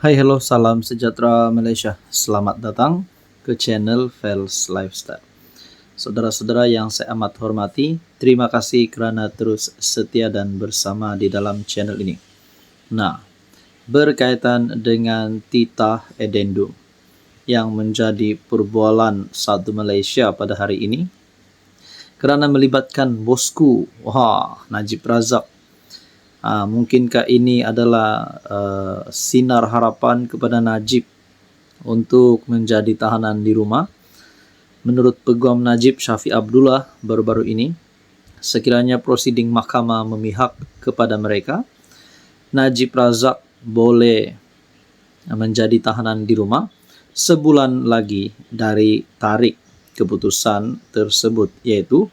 Hai, hello, salam sejahtera Malaysia. Selamat datang ke channel Fels Lifestyle. Saudara-saudara yang saya amat hormati, terima kasih kerana terus setia dan bersama di dalam channel ini. Nah, berkaitan dengan titah edendum yang menjadi perbualan satu Malaysia pada hari ini, kerana melibatkan bosku, Najib Razak. Mungkinkah ini adalah sinar harapan kepada Najib untuk menjadi tahanan di rumah? Menurut Peguam Najib Syafiq Abdullah baru-baru ini, sekiranya prosiding mahkamah memihak kepada mereka, Najib Razak boleh menjadi tahanan di rumah sebulan lagi dari tarik keputusan tersebut, yaitu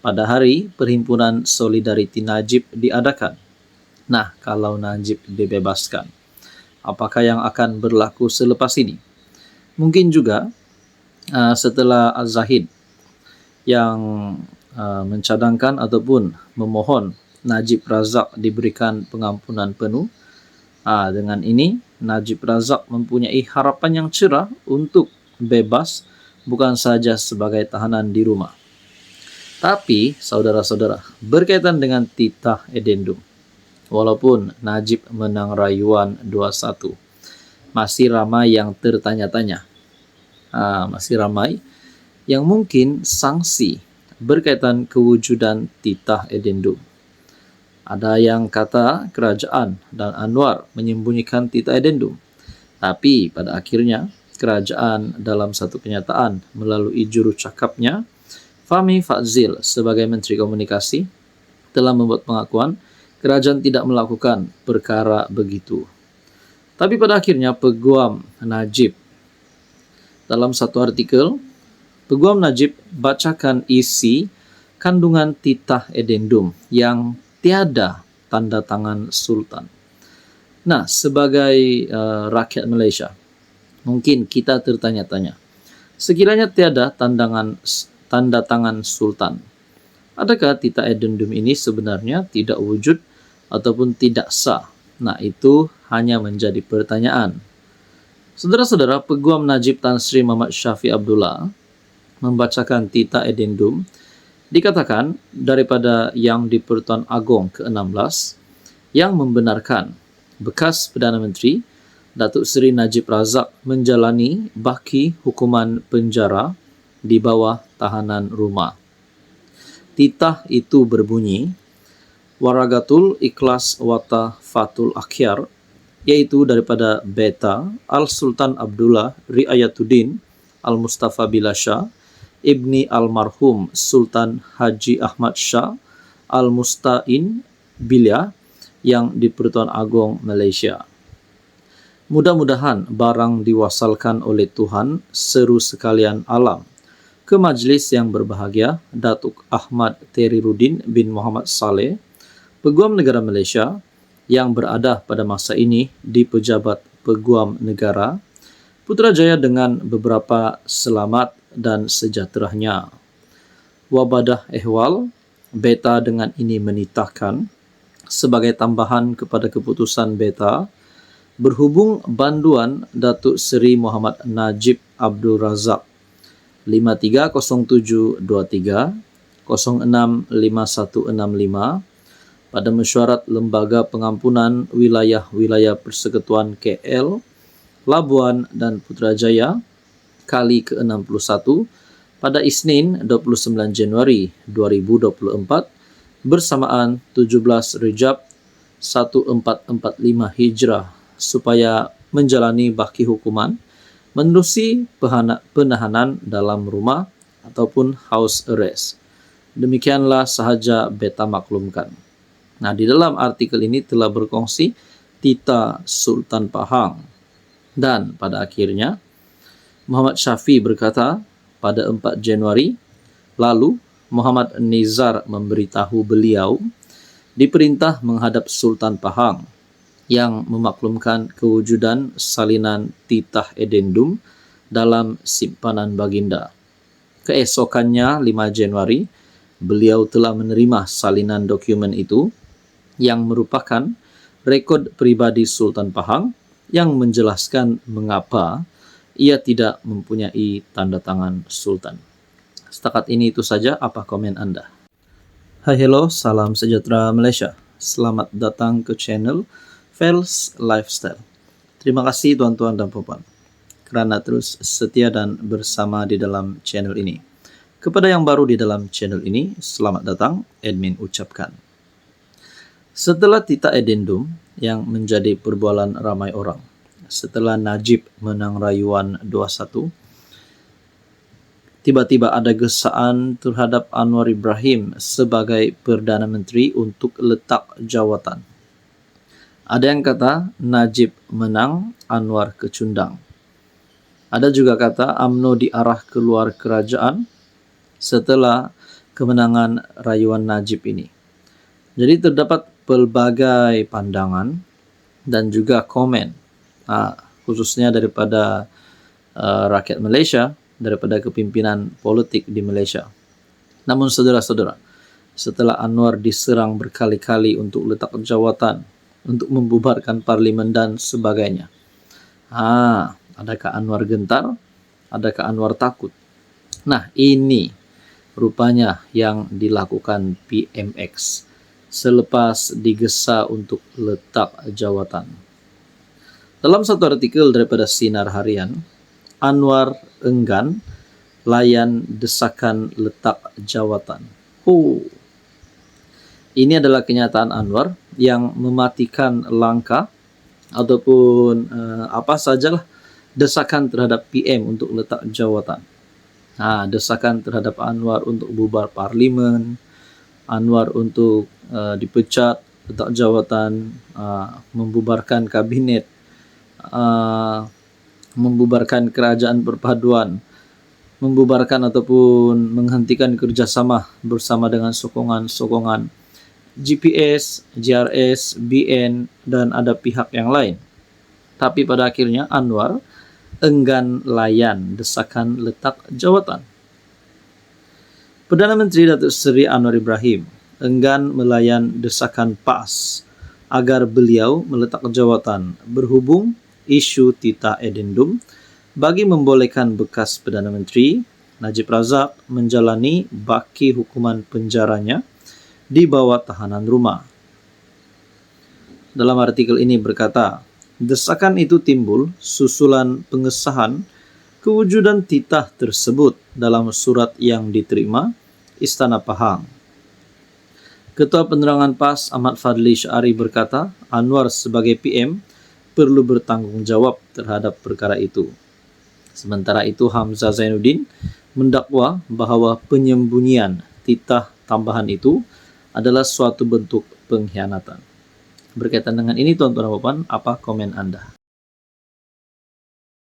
pada hari Perhimpunan Solidariti Najib diadakan. Nah, kalau Najib dibebaskan, apakah yang akan berlaku selepas ini? Mungkin juga setelah Az-Zahid yang mencadangkan ataupun memohon Najib Razak diberikan pengampunan penuh. Dengan ini, Najib Razak mempunyai harapan yang cerah untuk bebas bukan saja sebagai tahanan di rumah. Tapi, saudara-saudara, berkaitan dengan titah edendum, walaupun Najib menang rayuan 2-1, masih ramai yang tertanya-tanya. Masih ramai yang mungkin sanksi berkaitan kewujudan titah edendum. Ada yang kata kerajaan dan Anwar menyembunyikan titah edendum. Tapi pada akhirnya, kerajaan dalam satu kenyataan melalui juru cakapnya, Fahmi Fadzil sebagai Menteri Komunikasi, telah membuat pengakuan kerajaan tidak melakukan perkara begitu. Tapi pada akhirnya Peguam Najib, dalam satu artikel, Peguam Najib bacakan isi kandungan titah edendum yang tiada tanda tangan Sultan. Nah, sebagai rakyat Malaysia, mungkin kita tertanya-tanya, sekiranya tiada tanda tangan Sultan, adakah titah edendum ini sebenarnya tidak wujud ataupun tidak sah? Nah, itu hanya menjadi pertanyaan. Saudara-saudara, Peguam Najib Tan Sri Muhammad Syafiq Abdullah membacakan titah edendum, dikatakan daripada Yang di-Pertuan Agong ke-16 yang membenarkan bekas Perdana Menteri Datuk Seri Najib Razak menjalani baki hukuman penjara di bawah tahanan rumah. Titah itu berbunyi, Waragatul Ikhlas Wata Fatul Akhyar, yaitu daripada Beta Al-Sultan Abdullah Riayatuddin Al-Mustafa Billah Shah, Ibni Almarhum Sultan Haji Ahmad Shah Al-Musta'in Billah yang di-Pertuan Agong Malaysia. Mudah-mudahan barang diwasalkan oleh Tuhan seru sekalian alam ke majlis yang berbahagia Datuk Ahmad Teriruddin bin Muhammad Saleh, Peguam Negara Malaysia yang berada pada masa ini di Pejabat Peguam Negara, Putrajaya dengan beberapa selamat dan sejahteranya. Wabadah ehwal, Beta dengan ini menitahkan sebagai tambahan kepada keputusan Beta, berhubung banduan Datuk Seri Muhammad Najib Abdul Razak 530723 065165 pada mesyuarat Lembaga Pengampunan Wilayah-Wilayah Persekutuan KL, Labuan dan Putrajaya kali ke-61 pada Isnin 29 Januari 2024 bersamaan 17 Rejab 1445 Hijrah supaya menjalani baki hukuman menerusi penahanan dalam rumah ataupun house arrest. Demikianlah sahaja Beta maklumkan. Nah, di dalam artikel ini telah berkongsi titah Sultan Pahang. Dan pada akhirnya, Muhammad Syafiq berkata pada 4 Januari lalu, Muhammad Nizar memberitahu beliau diperintah menghadap Sultan Pahang yang memaklumkan kewujudan salinan titah edendum dalam simpanan baginda. Keesokannya 5 Januari, beliau telah menerima salinan dokumen itu yang merupakan rekod pribadi Sultan Pahang yang menjelaskan mengapa ia tidak mempunyai tanda tangan Sultan. Setakat ini itu saja, apa komen Anda? Hai hello, salam sejahtera Malaysia. Selamat datang ke channel Fels Lifestyle. Terima kasih tuan-tuan dan puan-puan kerana terus setia dan bersama di dalam channel ini. Kepada yang baru di dalam channel ini, selamat datang, admin ucapkan. Setelah tita addendum yang menjadi perbualan ramai orang, setelah Najib menang rayuan 2-1, tiba-tiba ada gesaan terhadap Anwar Ibrahim sebagai Perdana Menteri untuk letak jawatan. Ada yang kata Najib menang, Anwar kecundang. Ada juga kata UMNO diarah keluar kerajaan setelah kemenangan rayuan Najib ini. Jadi terdapat pelbagai pandangan dan juga komen, khususnya daripada rakyat Malaysia, daripada kepimpinan politik di Malaysia. Namun saudara-saudara, setelah Anwar diserang berkali-kali untuk letak jawatan, untuk membubarkan parlimen dan sebagainya, adakah Anwar gentar? Adakah Anwar takut? Nah, ini rupanya yang dilakukan PMX selepas digesa untuk letak jawatan. Dalam satu artikel daripada Sinar Harian, Anwar enggan layan desakan letak jawatan. Ini adalah kenyataan Anwar yang mematikan langkah ataupun apa sajalah desakan terhadap PM untuk letak jawatan. Desakan terhadap Anwar untuk bubar parlimen, Anwar untuk dipecat, letak jawatan, membubarkan kabinet, membubarkan kerajaan perpaduan, membubarkan ataupun menghentikan kerjasama bersama dengan sokongan-sokongan GPS, JRS, BN, dan ada pihak yang lain. Tapi pada akhirnya Anwar enggan layan desakan letak jawatan. Perdana Menteri Datuk Seri Anwar Ibrahim enggan melayan desakan PAS agar beliau meletak jawatan berhubung isu tita addendum bagi membolehkan bekas Perdana Menteri Najib Razak menjalani baki hukuman penjaranya di bawah tahanan rumah. Dalam artikel ini berkata, desakan itu timbul susulan pengesahan kewujudan titah tersebut dalam surat yang diterima Istana Pahang. Ketua Penerangan PAS Ahmad Fadli Syari berkata, Anwar sebagai PM perlu bertanggungjawab terhadap perkara itu. Sementara itu Hamzah Zainuddin mendakwa bahawa penyembunyian titah tambahan itu adalah suatu bentuk pengkhianatan. Berkaitan dengan ini tuan-tuan dan puan, apa komen Anda?